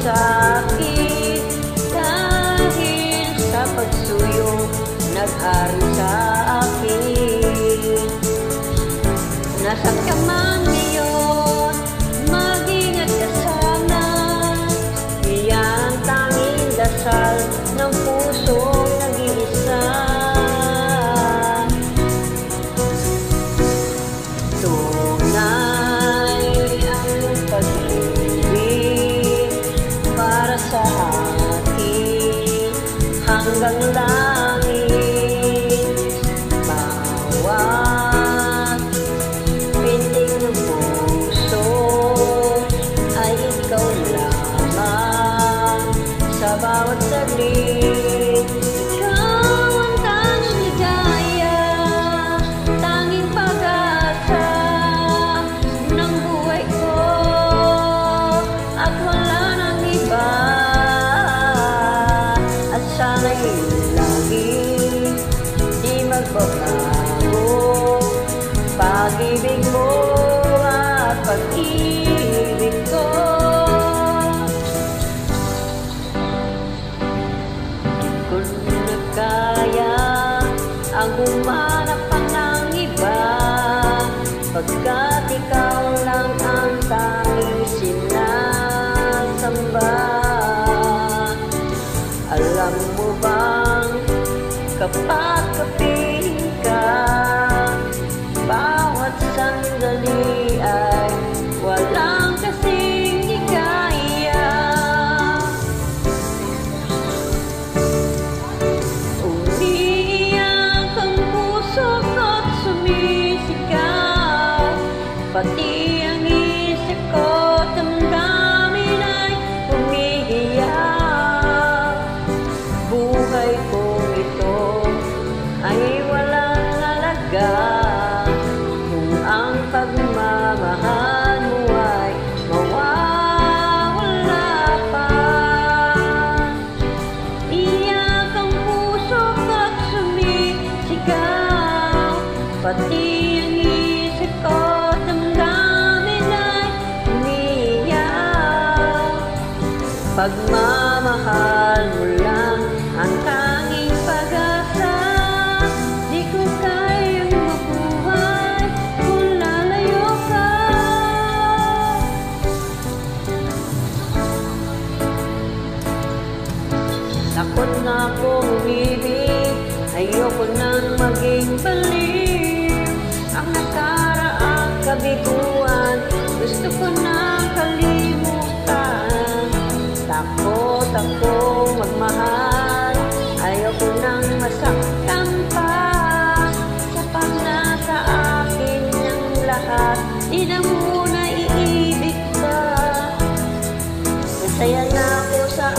sa'kin dahil sa pagsuyo nag-ari sa akin. Nasaan ka man ngayon, mag-ingat ka sana. Iyan ang tanging dasal ng pusong nag-iisa. Tunay ang pag-ibig para sa akin hanggang langit. Bawat pintig ng puso ay ikaw lamang sa bawat saglit. Ikaw ang tanging ligaya, tanging pag-asa ng buhay ko, at wala nang iba. At sana'y lagi di magbabago pag-ibig mo at pag-ibig ko. Kung nagkaya ang humanap pa ng iba, pagkat ikaw lang ang tanging sinasamba. Alam mo bang kapag kapiling ka, bawat sandali ay walang kasing hikaya. Umiiyak ang puso ko't sumisigaw, pati ang isip ko't damdamin ay umiiyak. Buhay kong ito ay walang halaga kung ang pagmamahal mo ay mawawala pa. Iyak ang puso ko't sumisigaw, pati ang isip ko't damdamin ay umiiyak. Pagmamahal mo lang ang tanging pag-asa. Di ko kayang mabuhay kung lalayo ka. Takot na akong umibig, ayoko nang maging baliw. Ang nakaraang kabiguan, gusto ko nang kalimutan. Takot akong magmahal, ayoko nang masaktan pa. Sapat na sa akin ang lahat, di na muna iibig ka. Masaya na ako sa